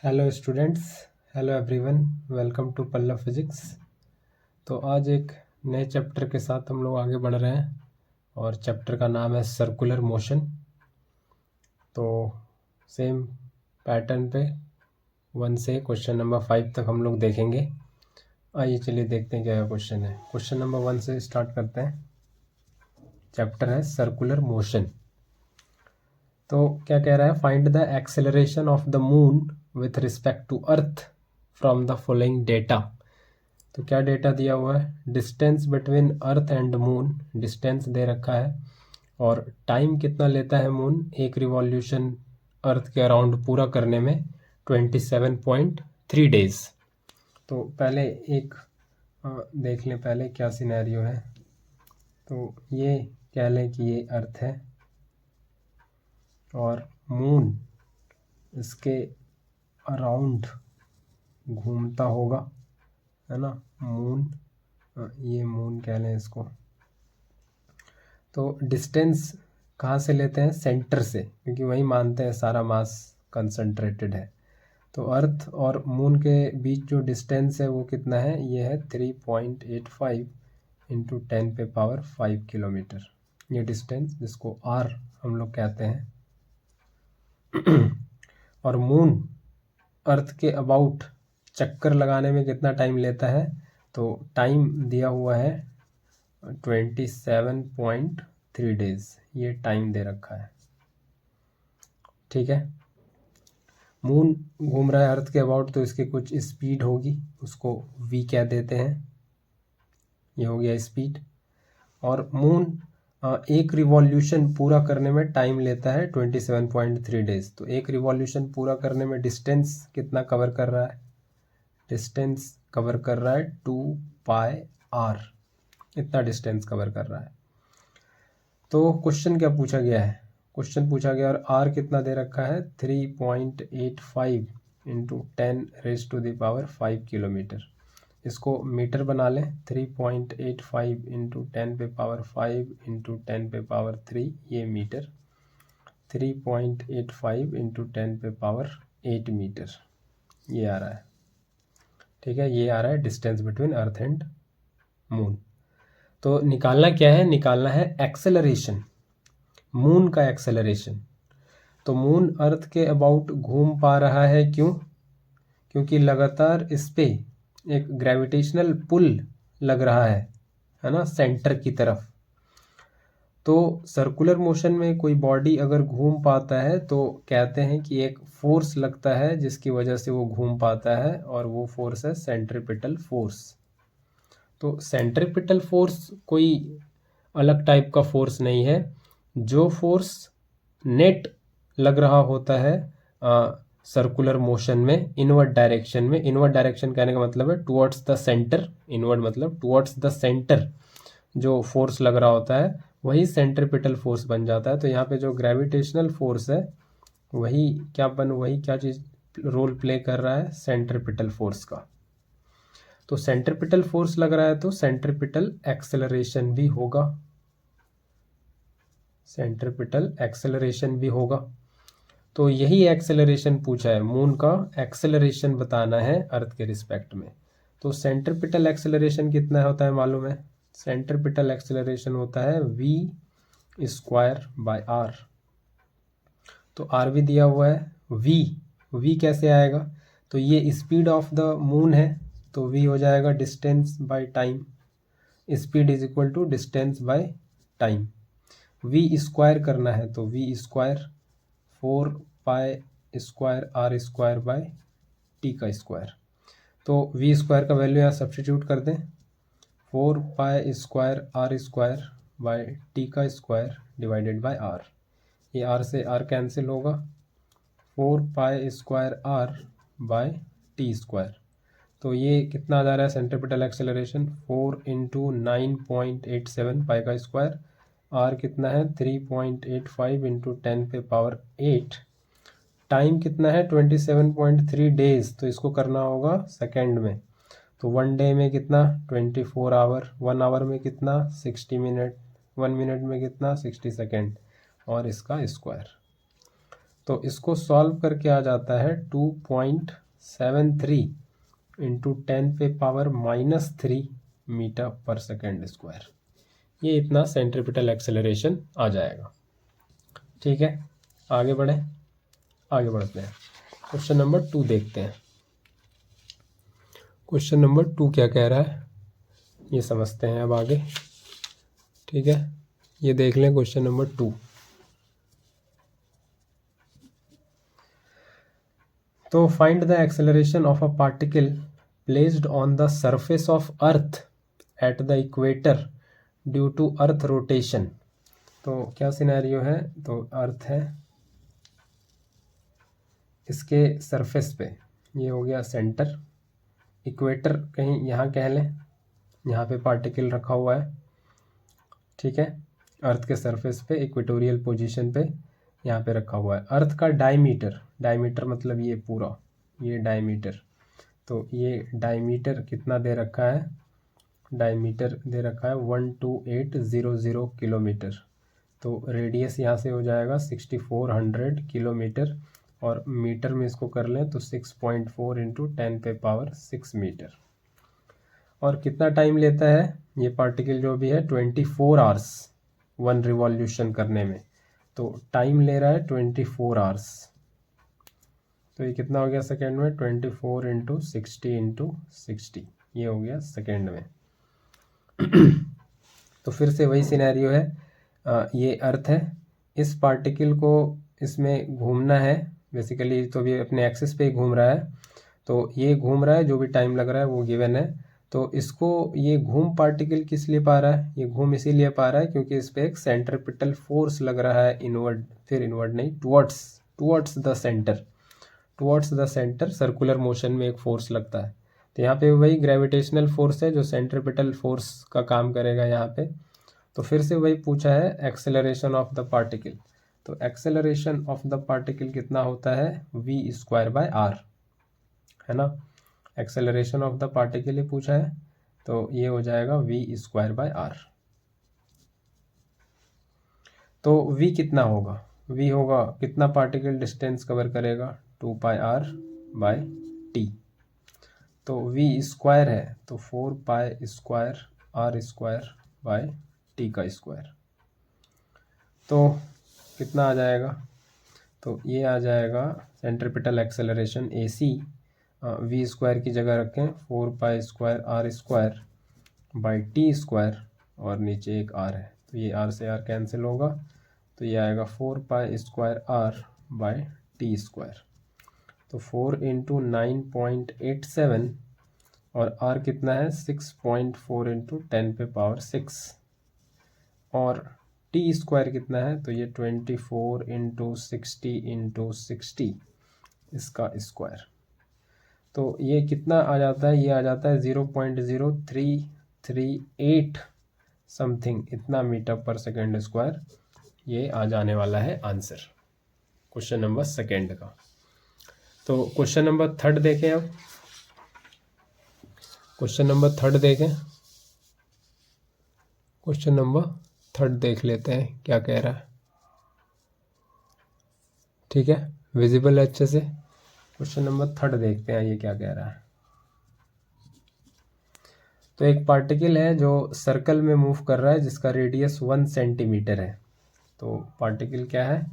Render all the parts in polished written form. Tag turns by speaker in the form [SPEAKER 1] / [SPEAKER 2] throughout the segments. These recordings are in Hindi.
[SPEAKER 1] Hello students, hello everyone, welcome to Pallav physics. तो आज एक नए चैप्टर के साथ हम लोग आगे बढ़ रहे हैं और चैप्टर का नाम है सर्कुलर मोशन। तो सेम पैटर्न पे 1 से क्वेश्चन नंबर 5 तक हम लोग देखेंगे। आइए चलिए देखते हैं क्या क्वेश्चन है। क्वेश्चन नंबर 1 से स्टार्ट करते हैं। चैप्टर है सर्कुलर मोशन। तो क्या कह रहा है, find the acceleration of the moon with respect to earth from the following data. तो क्या डेटा दिया हुआ है, distance between earth and moon, distance दे रखा है और टाइम कितना लेता है मून एक रिवॉल्यूशन अर्थ के अराउंड पूरा करने में, 27.3 डेज। तो पहले एक देख लें पहले क्या सिनेरियो है। तो ये कह लें कि ये अर्थ है और मून इसके अराउंड घूमता होगा, है ना। मून, ये मून कह लें इसको। तो डिस्टेंस कहाँ से लेते हैं, सेंटर से, क्योंकि वही मानते हैं सारा मास कंसंट्रेटेड है। तो अर्थ और मून के बीच जो डिस्टेंस है वो कितना है, ये है 3.85 इंटू 10⁵ किलोमीटर। ये डिस्टेंस जिसको आर हम लोग कहते हैं। और मून अर्थ के अबाउट चक्कर लगाने में कितना टाइम लेता है, तो टाइम दिया हुआ है 27.3 डेज, ये टाइम दे रखा है। ठीक है, मून घूम रहा है अर्थ के अबाउट, तो इसकी कुछ स्पीड होगी, उसको v कह देते हैं। ये हो गया स्पीड। और मून एक रिवॉल्यूशन पूरा करने में टाइम लेता है 27.3 डेज। तो एक रिवॉल्यूशन पूरा करने में डिस्टेंस कितना कवर कर रहा है, डिस्टेंस कवर कर रहा है 2πr, इतना डिस्टेंस कवर कर रहा है। तो क्वेश्चन क्या पूछा गया है, क्वेश्चन पूछा गया और आर कितना दे रखा है, 3.85 इंटू 10⁵ किलोमीटर। इसको मीटर बना लें, 3.85 इंटू 10⁵ इंटू 10⁵, ये मीटर, 3.85 इंटू 10⁸ मीटर ये आ रहा है। ठीक है, ये आ रहा है distance between earth and moon. तो निकालना क्या है, निकालना है एक्सेलरेशन, मून का एक्सेलरेशन। तो मून अर्थ के अबाउट घूम पा रहा है, क्यों, क्योंकि लगातार इस पे एक ग्रेविटेशनल पुल लग रहा है ना, सेंटर की तरफ। तो सर्कुलर मोशन में कोई बॉडी अगर घूम पाता है तो कहते हैं कि एक फोर्स लगता है जिसकी वजह से वो घूम पाता है, और वो फोर्स है सेंट्रीपिटल फोर्स। तो सेंट्रीपिटल फोर्स कोई अलग टाइप का फोर्स नहीं है। जो फोर्स नेट लग रहा होता है सर्कुलर मोशन में इनवर्ड डायरेक्शन में, इनवर्ड डायरेक्शन कहने का मतलब है टुवर्ड्स द सेंटर, इनवर्ड मतलब टुवर्ड्स द सेंटर, जो फोर्स लग रहा होता है वही सेंट्रीपिटल फोर्स बन जाता है। तो यहाँ पे जो ग्रेविटेशनल फोर्स है वही क्या चीज़ रोल प्ले कर रहा है, सेंट्रीपिटल फोर्स का। तो सेंट्रीपिटल फोर्स लग रहा है तो सेंट्रीपिटल एक्सेलरेशन भी होगा, सेंट्रीपिटल एक्सेलरेशन भी होगा। तो यही एक्सेलरेशन पूछा है, मून का एक्सेलरेशन बताना है अर्थ के रिस्पेक्ट में। तो सेंट्रीपिटल एक्सेलरेशन कितना होता है मालूम है, सेंट्रीपिटल एक्सेलरेशन होता है v²/r। तो r भी दिया हुआ है, v कैसे आएगा, तो ये स्पीड ऑफ द मून है, तो v हो जाएगा distance by time, speed is equal to distance by time. v² करना है तो v², 4π²r²/t²। तो v² का वैल्यू यहाँ सब्स्टिट्यूट कर दें, 4π²r²/t² डिवाइडेड बाय r। ये r से r कैंसिल होगा, 4π²r/t²। तो ये कितना आ जा रहा है सेंट्रीपिटल एक्सेलरेशन, 4 इंटू 9.87 π², r कितना है 3.85 इंटू 10⁸। टाइम कितना है 27.3 डेज, तो इसको करना होगा सेकेंड में। तो 1 डे में कितना 24 आवर, 1 आवर में कितना 60 मिनट, 1 मिनट में कितना 60 सेकेंड, और इसका स्क्वायर। तो इसको सॉल्व करके आ जाता है 2.73 इंटू 10⁻³ मीटर पर सेकेंड स्क्वायर। ये इतना सेंट्रीपिटल एक्सेलरेशन आ जाएगा। ठीक है, आगे बढ़ते हैं। क्वेश्चन नंबर 2 देखते हैं। क्वेश्चन नंबर 2 क्या कह रहा है ये समझते हैं अब आगे। ठीक है, ये देख लें क्वेश्चन नंबर 2। तो find the acceleration of a particle placed on the surface of earth at the equator due to earth rotation. तो क्या सिनेरियो है, तो अर्थ है, इसके सरफेस पे, ये हो गया सेंटर, इक्वेटर कहीं यहाँ कह लें, यहाँ पे पार्टिकल रखा हुआ है। ठीक है, अर्थ के सरफेस पे इक्वेटोरियल पोजीशन पे यहाँ पे रखा हुआ है। अर्थ का डायमीटर मतलब ये पूरा, ये डायमीटर, तो ये डायमीटर कितना दे रखा है, डायमीटर दे रखा है 12800 किलोमीटर। तो रेडियस यहाँ से हो जाएगा 6400 किलोमीटर, और मीटर में इसको कर लें तो 6.4 इंटू 10⁻6 मीटर। और कितना टाइम लेता है ये पार्टिकल जो भी है, 24 आवर्स 1 रिवॉल्यूशन करने में। तो टाइम ले रहा है 24 आवर्स। तो ये कितना हो गया सेकेंड में, 24 इंटू 60 ये हो गया सेकेंड में। तो फिर से वही सिनेरियो है, ये अर्थ है, इस पार्टिकल को इसमें घूमना है बेसिकली, तो ये अपने एक्सिस पे ही घूम रहा है। तो ये घूम रहा है, जो भी टाइम लग रहा है वो गिवन है। तो इसको ये घूम पार्टिकल किस लिए पा रहा है, ये घूम इसीलिए पा रहा है क्योंकि इस पर एक सेंट्रिपिटल फोर्स लग रहा है, इनवर्ड, फिर इनवर्ड नहीं, towards the centre circular motion में एक फोर्स लगता है। तो यहाँ पे वही ग्रेविटेशनल फोर्स है जो सेंट्रिपिटल फोर्स का काम करेगा यहाँ पे। तो फिर से वही पूछा है एक्सेलरेशन ऑफ द पार्टिकल। तो एक्सेलरेशन ऑफ द पार्टिकल कितना होता है, v²/r, है ना। एक्सेलरेशन ऑफ द पार्टिकल ही पूछा है, तो ये हो जाएगा v²/r। तो v कितना होगा, v होगा कितना पार्टिकल डिस्टेंस कवर करेगा, 2πr/t। तो v स्क्वायर है तो 4π²r²/t का स्क्वायर। तो कितना आ जाएगा, तो ये आ जाएगा सेंट्रिपिटल एक्सेलरेशन AC, v² की जगह रखें 4π²r²/t², और नीचे एक r है, तो ये r से r कैंसिल होगा, तो ये आएगा 4π²r/t²। तो 4 इंटू 9.87, और r कितना है 6.4 इंटू 10⁻6, और t² कितना है, तो ये 24 इंटू 60 इसका स्क्वायर। तो ये कितना आ जाता है, ये आ जाता है 0.0338 समथिंग, इतना मीटर पर सेकेंड स्क्वायर ये आ जाने वाला है आंसर क्वेश्चन नंबर सेकेंड का। तो क्वेश्चन नंबर थर्ड देखें, अब क्वेश्चन नंबर थर्ड देखें, क्वेश्चन नंबर थर्ड देख लेते हैं क्या कह रहा है। ठीक है, विजिबल है अच्छे से। क्वेश्चन नंबर थर्ड देखते हैं ये क्या कह रहा है। तो एक पार्टिकल है जो सर्कल में मूव कर रहा है जिसका रेडियस 1 सेंटीमीटर है। तो पार्टिकल क्या है,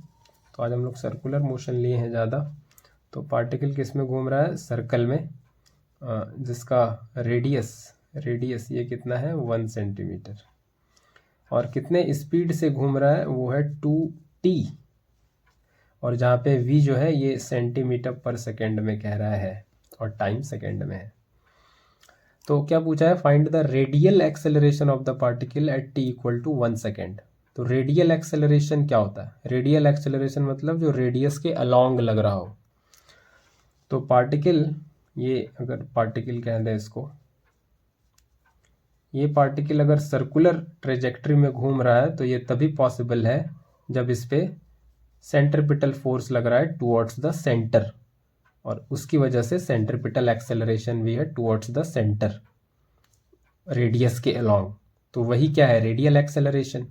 [SPEAKER 1] तो आज हम लोग सर्कुलर मोशन लिए हैं ज़्यादा। तो पार्टिकल किस में घूम रहा है, सर्कल में, जिसका रेडियस ये कितना है 1 सेंटीमीटर, और कितने स्पीड से घूम रहा है वो है 2t, और जहाँ पे v जो है ये सेंटीमीटर पर सेकेंड में कह रहा है, और टाइम सेकेंड में है। तो क्या पूछा है, find the radial acceleration of the particle at t = 1 second. तो रेडियल एक्सेलरेशन क्या होता है, रेडियल एक्सेलरेशन मतलब जो रेडियस के अलॉन्ग लग रहा हो। तो पार्टिकल, ये अगर पार्टिकल कह दें इसको, ये पार्टिकल अगर सर्कुलर ट्रेजेक्ट्री में घूम रहा है तो ये तभी पॉसिबल है जब इस पे सेंट्रिपिटल फोर्स लग रहा है टुवर्ड्स द सेंटर, और उसकी वजह से सेंट्रिपिटल एक्सेलरेशन भी है टुवर्ड्स द सेंटर रेडियस के अलॉन्ग। तो वही क्या है, रेडियल एक्सेलरेशन।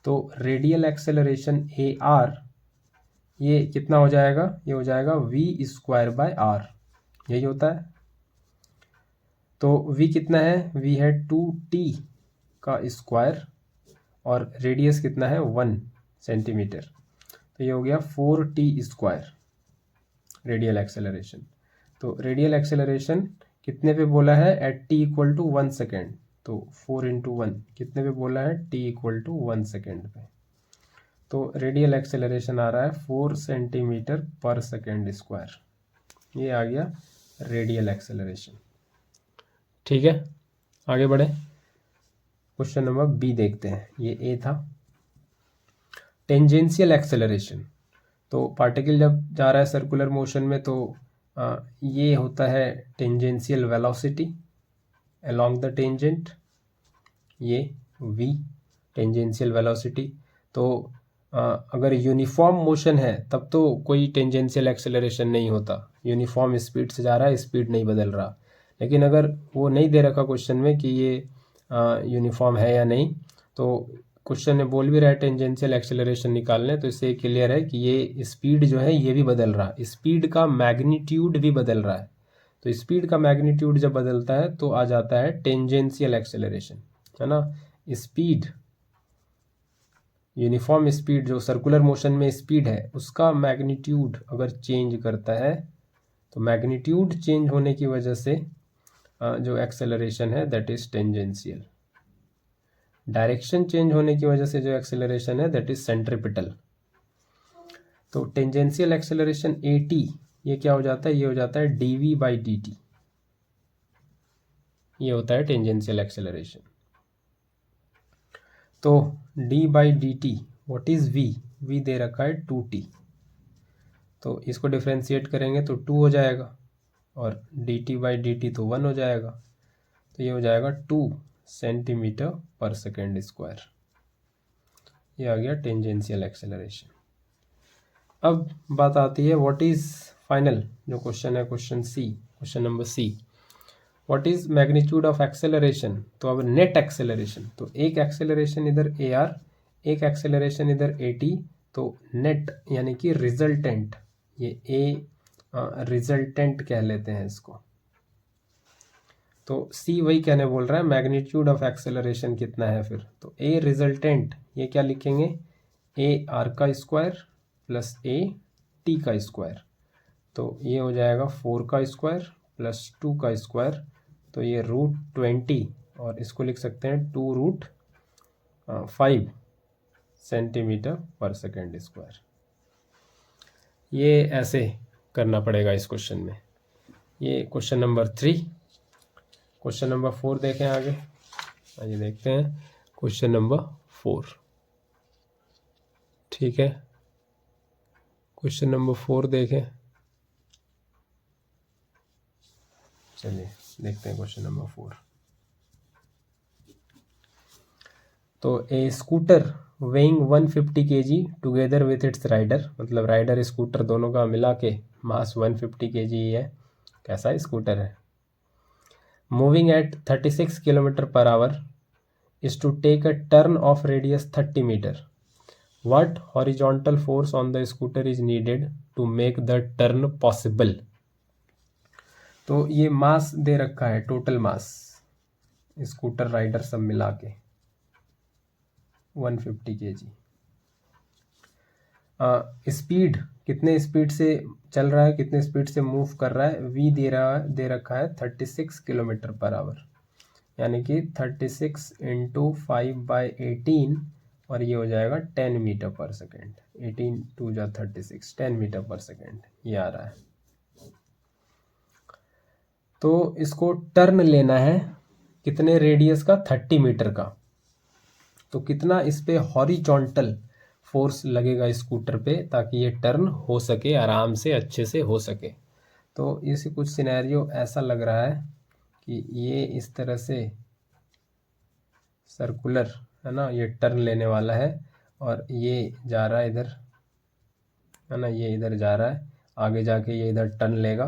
[SPEAKER 1] तो रेडियल एक्सेलरेशन AR ये कितना हो जाएगा, ये हो जाएगा v²/r, यही होता है। तो v कितना है, v है 2t का स्क्वायर और रेडियस कितना है 1 सेंटीमीटर, तो ये हो गया 4t² रेडियल एक्सेलरेशन। तो रेडियल एक्सेलरेशन कितने पे बोला है, at t equal to 1 second, तो 4 × 1 कितने पे बोला है, t इक्वल टू 1 सेकेंड पे। तो रेडियल एक्सेलरेशन आ रहा है 4 सेंटीमीटर पर सेकेंड स्क्वायर, ये आ गया रेडियल एक्सेलरेशन। ठीक है, आगे बढ़े, क्वेश्चन नंबर बी देखते हैं। ये ए था, टेंजेंशियल एक्सेलरेशन। तो पार्टिकल जब जा रहा है सर्कुलर मोशन में तो ये होता है tangential velocity along the tangent, ये v टेंजेंशियल वेलोसिटी। तो अगर यूनिफॉर्म मोशन है तब तो कोई टेंजेंशियल एक्सेलरेशन नहीं होता, यूनिफॉर्म स्पीड से जा रहा है, स्पीड नहीं बदल रहा। लेकिन अगर वो नहीं दे रखा क्वेश्चन में कि ये यूनिफॉर्म है या नहीं, तो क्वेश्चन में बोल भी रहा है टेंजेंशियल एक्सेलरेशन निकालने, तो इससे क्लियर है कि ये स्पीड जो है ये भी बदल रहा है, स्पीड का मैग्नीट्यूड भी बदल रहा है। तो स्पीड का मैग्नीट्यूड जब बदलता है तो आ जाता है टेंजेंशियल एक्सेलरेशन, है ना। स्पीड, यूनिफॉर्म स्पीड जो सर्कुलर मोशन में स्पीड है उसका मैग्नीट्यूड अगर चेंज करता है तो मैग्नीट्यूड चेंज होने की वजह से जो एक्सेलरेशन है that is tangential. Direction change होने की वजह से जो एक्सेलरेशन है दैट इज सेंट्रीपिटल। तो टेंजेंशियल एक्सेलरेशन at ये क्या हो जाता है, ये हो जाता है dv/dt, ये होता है टेंजेंशियल एक्सेलरेशन। तो d/dt what is v, v दे रखा है 2t, तो इसको डिफ्रेंशिएट करेंगे तो 2 हो जाएगा और dt/dt तो 1 हो जाएगा, तो ये हो जाएगा 2 सेंटीमीटर पर सेकेंड स्क्वायर, ये आ गया टेंजेंशियल एक्सेलरेशन। अब बात आती है व्हाट इज फाइनल जो क्वेश्चन है, question C, question number C, what is magnitude of acceleration. तो अब नेट एक्सेलरेशन, तो एक एक्सेलरेशन इधर AR, एक एक्सेलरेशन इधर AT, तो नेट यानी कि रिजल्टेंट, ये रिजल्टेंट कह लेते हैं इसको। तो सी वही कहने बोल रहा है मैग्नीट्यूड ऑफ एक्सेलरेशन कितना है फिर, तो ए रिजल्टेंट ये क्या लिखेंगे, AR का स्क्वायर प्लस AT का स्क्वायर, तो ये हो जाएगा 4 का स्क्वायर प्लस 2 का स्क्वायर, तो ये √20 और इसको लिख सकते हैं 2√5 सेंटीमीटर पर सेकेंड स्क्वायर। ये ऐसे करना पड़ेगा इस क्वेश्चन में। ये क्वेश्चन नंबर 3। क्वेश्चन नंबर 4 देखें आगे, आइए देखते हैं क्वेश्चन नंबर 4। ठीक है, क्वेश्चन नंबर 4 देखें, चलिए देखते हैं क्वेश्चन नंबर 4। तो a scooter weighing 150 kg together with its rider, मतलब राइडर स्कूटर दोनों का मिला के मास 150 kg ही है, कैसा स्कूटर है, moving at 36 km/h is to take a turn of radius 30 meter. What horizontal force on the scooter is needed to make the turn possible? तो ये मास दे रखा है, टोटल मास स्कूटर राइडर सब मिला के 150 kg। स्पीड कितने स्पीड से चल रहा है, कितने स्पीड से मूव कर रहा है, v दे रखा है 36 km/h, यानी कि 36 × 5/18 और ये हो जाएगा 10 मीटर पर सेकेंड, 18 2 जा 36, 10 मीटर पर सेकेंड ये आ रहा है। तो इसको टर्न लेना है कितने रेडियस का, 30 मीटर का, तो कितना इस पे हॉरिजॉन्टल फोर्स लगेगा स्कूटर पे ताकि ये टर्न हो सके, आराम से अच्छे से हो सके। तो इसे कुछ सिनेरियो ऐसा लग रहा है कि ये इस तरह से सर्कुलर है ना, ये टर्न लेने वाला है और ये जा रहा है इधर, है ना, ये इधर जा रहा है, आगे जाके ये इधर टर्न लेगा।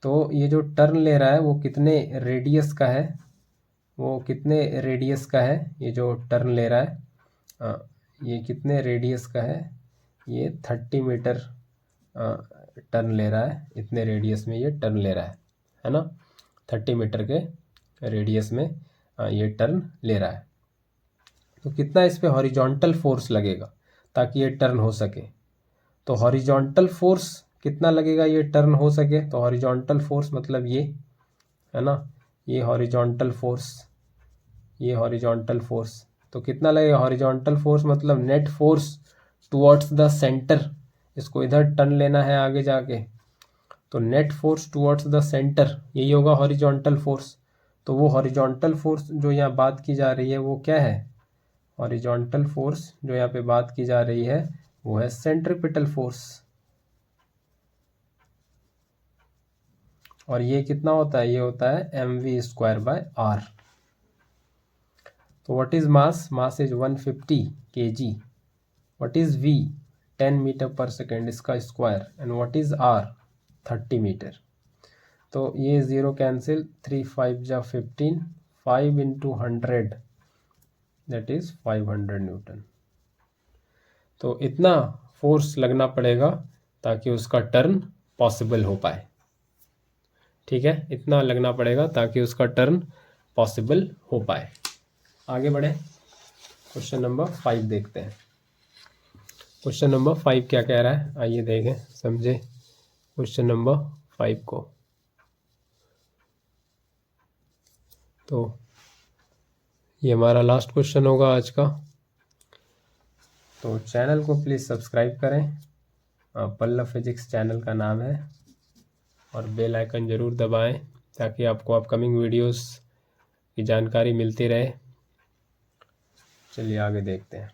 [SPEAKER 1] तो ये जो टर्न ले रहा है वो कितने रेडियस का है, वो कितने रेडियस का है, ये जो टर्न ले रहा है ये कितने रेडियस का है, ये 30 मीटर टर्न ले रहा है, इतने रेडियस में ये टर्न ले रहा है ना, 30 मीटर के रेडियस में ये टर्न ले रहा है। तो कितना इस पे हॉरिजॉन्टल फोर्स लगेगा ताकि ये टर्न हो सके? तो हॉरिजॉन्टल फोर्स कितना लगेगा ये टर्न हो सके? तो हॉरिजॉन्टल फोर्स मतलब ये है ना, ये हॉरिजॉन्टल फोर्स, ये हॉरिजॉन्टल फोर्स। तो कितना लगेगा हॉरिजॉन्टल फोर्स? मतलब net force towards the centre, इसको इधर टर्न लेना है आगे जाके, तो net force towards the centre यही होगा हॉरिजॉन्टल फोर्स। तो वो हॉरिजॉन्टल फोर्स जो यहाँ बात की जा रही है वो क्या है? हॉरिजॉन्टल फोर्स जो यहाँ पे बात की जा रही है वो है सेंट्रीपिटल फोर्स। और ये कितना होता है? ये होता है mv²/r। तो what is mass? Mass is 150 kg। What is v? 10 metre पर सेकेंड इसका square. And what is r? 30 metre. तो ये ज़ीरो कैंसिल, 3 5 जा 15, 5 इंटू 100 दैट इज 500 न्यूटन। तो इतना फोर्स लगना पड़ेगा ताकि उसका टर्न पॉसिबल हो पाए। ठीक है, इतना लगना पड़ेगा ताकि उसका टर्न पॉसिबल हो पाए। आगे बढ़े, क्वेश्चन नंबर 5 देखते हैं। क्वेश्चन नंबर 5 क्या कह रहा है, आइए देखें, समझे क्वेश्चन नंबर 5 को। तो ये हमारा लास्ट क्वेश्चन होगा आज का। तो चैनल को प्लीज़ सब्सक्राइब करें, पल्लव फिजिक्स चैनल का नाम है, और बेल आइकन ज़रूर दबाएं ताकि आपको अपकमिंग वीडियोस की जानकारी मिलती रहे। चलिए आगे देखते हैं।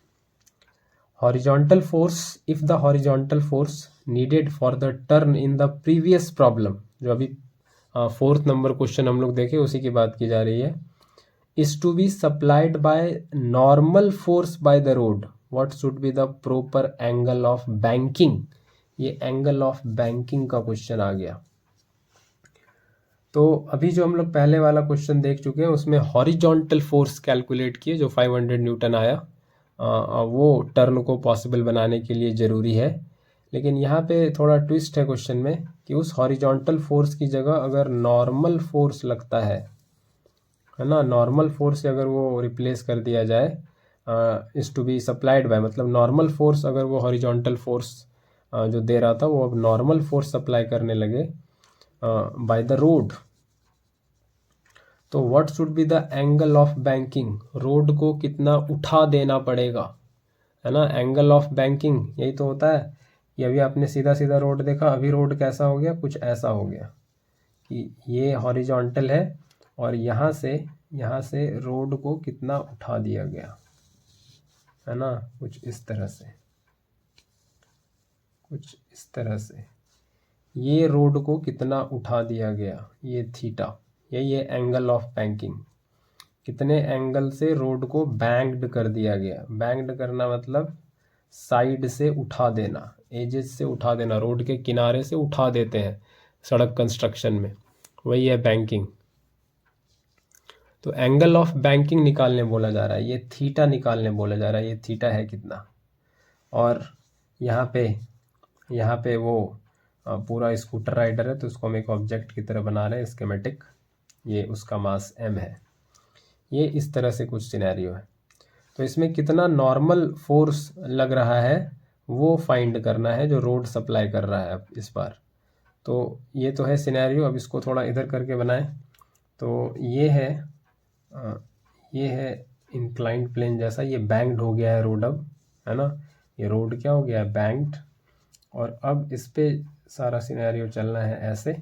[SPEAKER 1] Horizontal force, if the horizontal force needed for the turn in the previous problem, जो अभी 4th नंबर क्वेश्चन हम लोग देखे उसी की बात की जा रही है, is to be supplied by normal force by the road, what should be the proper angle of banking. ये एंगल ऑफ बैंकिंग का क्वेश्चन आ गया। तो अभी जो हम लोग पहले वाला क्वेश्चन देख चुके हैं उसमें हॉरिजॉन्टल फोर्स कैलकुलेट किए जो 500 न्यूटन आया, वो टर्न को पॉसिबल बनाने के लिए ज़रूरी है। लेकिन यहाँ पे थोड़ा ट्विस्ट है क्वेश्चन में कि उस हॉरिजॉन्टल फोर्स की जगह अगर नॉर्मल फोर्स लगता है ना, नॉर्मल फोर्स से अगर वो रिप्लेस कर दिया जाए, is to be supplied by, मतलब नॉर्मल फोर्स अगर वो हॉरिजॉन्टल फोर्स जो दे रहा था वो अब नॉर्मल फोर्स सप्लाई करने लगे बाय द रोड, तो what should be the angle of banking. Road को कितना उठा देना पड़ेगा, है ना, एंगल ऑफ बैंकिंग यही तो होता है। कि अभी आपने सीधा सीधा रोड देखा, अभी रोड कैसा हो गया, कुछ ऐसा हो गया कि ये हॉरिजॉन्टल है और यहाँ से रोड को कितना उठा दिया गया, है ना, कुछ इस तरह से, कुछ इस तरह से ये रोड को कितना उठा दिया गया, ये थीटा, यही है एंगल ऑफ बैंकिंग। कितने एंगल से रोड को बैंक्ड कर दिया गया। बैंक्ड करना मतलब साइड से उठा देना, एजेस से उठा देना, रोड के किनारे से उठा देते हैं सड़क कंस्ट्रक्शन में, वही है बैंकिंग। तो एंगल ऑफ बैंकिंग निकालने बोला जा रहा है, ये थीटा निकालने बोला जा रहा है, ये थीटा है कितना। और यहाँ पे वो पूरा स्कूटर राइडर है तो उसको हम एक ऑब्जेक्ट की तरह बना रहे हैं, स्कीमेटिक, ये उसका मास m है। ये इस तरह से कुछ सिनेरियो है। तो इसमें कितना नॉर्मल फोर्स लग रहा है वो फाइंड करना है जो रोड सप्लाई कर रहा है अब इस बार। तो ये तो है सिनेरियो, अब इसको थोड़ा इधर करके बनाएं। तो ये है इंक्लाइंड प्लेन जैसा, ये बैंक्ड हो गया है रोड अब, है ना, ये रोड क्या हो गया है, बैंक्ड। और अब इस पे सारा सिनेरियो चलना है ऐसे,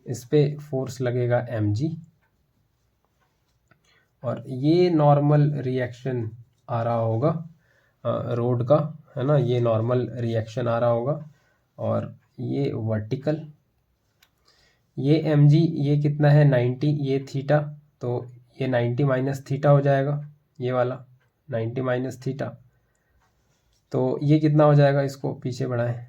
[SPEAKER 1] इस पे फोर्स लगेगा mg, और ये नॉर्मल रिएक्शन आ रहा होगा रोड का, है ना, ये नॉर्मल रिएक्शन आ रहा होगा। और ये वर्टिकल, ये mg, ये कितना है 90, ये थीटा, तो ये 90 माइनस थीटा हो जाएगा, ये वाला 90 माइनस थीटा। तो ये कितना हो जाएगा, इसको पीछे बढ़ाएं,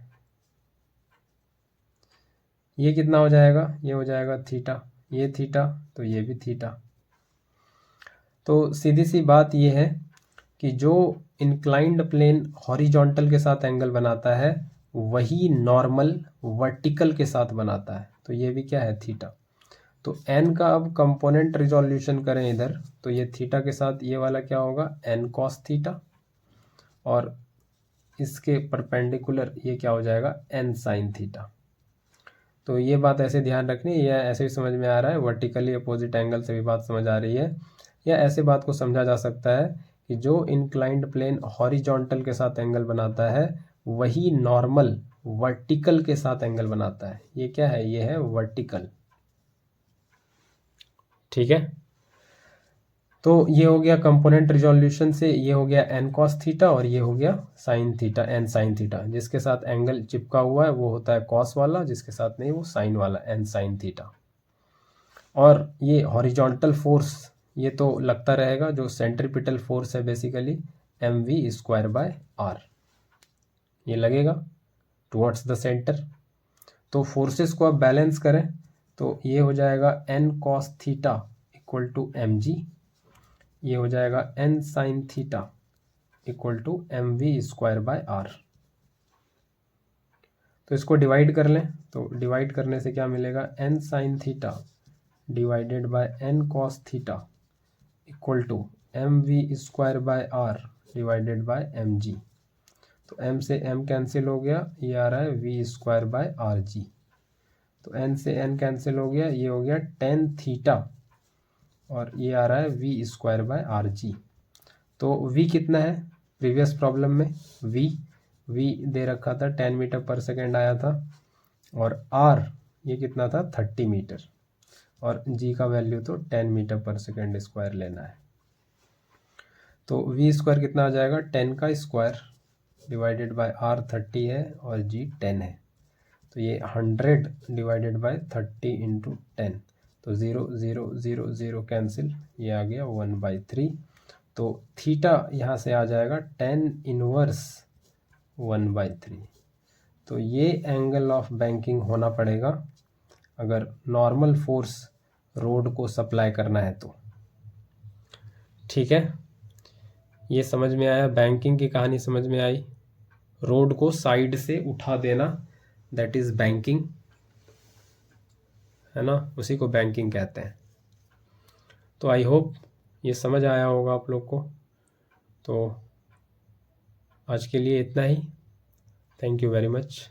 [SPEAKER 1] ये कितना हो जाएगा, ये हो जाएगा थीटा, ये थीटा, तो ये भी थीटा। तो सीधी सी बात ये है कि जो इंक्लाइंड प्लेन हॉरिजॉन्टल के साथ एंगल बनाता है वही नॉर्मल वर्टिकल के साथ बनाता है। तो ये भी क्या है, थीटा। तो एन का अब कंपोनेंट रिजोल्यूशन करें इधर, तो ये थीटा के साथ ये वाला क्या होगा, एन कॉस थीटा, और इसके परपेंडिकुलर ये क्या हो जाएगा, एन साइन थीटा। तो ये बात ऐसे ध्यान रखनी, ये ऐसे भी समझ में आ रहा है, वर्टिकली अपोजिट एंगल से भी बात समझ आ रही है, या ऐसे बात को समझा जा सकता है कि जो इंक्लाइंड प्लेन हॉरिजॉन्टल के साथ एंगल बनाता है वही नॉर्मल वर्टिकल के साथ एंगल बनाता है। ये क्या है, ये है वर्टिकल। ठीक है, तो ये हो गया कंपोनेंट रिजोल्यूशन से, ये हो गया एन कॉस थीटा और ये हो गया sine theta, n sine theta. जिसके साथ एंगल चिपका हुआ है वो होता है कॉस वाला, जिसके साथ नहीं वो साइन वाला, एन साइन थीटा। और ये हॉरिजॉन्टल फोर्स ये तो लगता रहेगा, जो सेंट्रीपिटल फोर्स है basically m v square by r, ये लगेगा टुवर्ड्स द सेंटर। तो फोर्सेस को आप बैलेंस करें तो ये हो जाएगा n cos theta equal to m g, ये हो जाएगा n sine theta equal to m v square by r. तो इसको डिवाइड कर लें, तो डिवाइड करने से क्या मिलेगा, n sine theta divided by n cos theta equal to m v square by r divided by m g. तो m से m कैंसिल हो गया, ये आ रहा है v square by R G. तो n से n कैंसिल हो गया, ये हो गया टेन थीटा, और ये आ रहा है v square by R G. तो v कितना है, प्रीवियस प्रॉब्लम में v दे रखा था 10 मीटर पर सेकेंड आया था, और r ये कितना था 30 मीटर, और g का वैल्यू तो 10 मीटर पर सेकेंड स्क्वायर लेना है। तो v स्क्वायर कितना आ जाएगा, 10 का स्क्वायर डिवाइडेड बाय आर 30 है और जी 10 है। तो ये 100 डिवाइडेड बाय 30 इंटू 10, तो 0 0 0 0 कैंसिल, ये आ गया 1/3। तो थीटा यहाँ से आ जाएगा 10 इनवर्स 1/3। तो ये एंगल ऑफ बैंकिंग होना पड़ेगा अगर नॉर्मल फोर्स रोड को सप्लाई करना है तो। ठीक है, ये समझ में आया, बैंकिंग की कहानी समझ में आई। रोड को साइड से उठा देना, दैट इज बैंकिंग, है ना, उसी को बैंकिंग कहते हैं। तो आई होप ये समझ आया होगा आप लोग को। तो आज के लिए इतना ही, थैंक यू वेरी मच।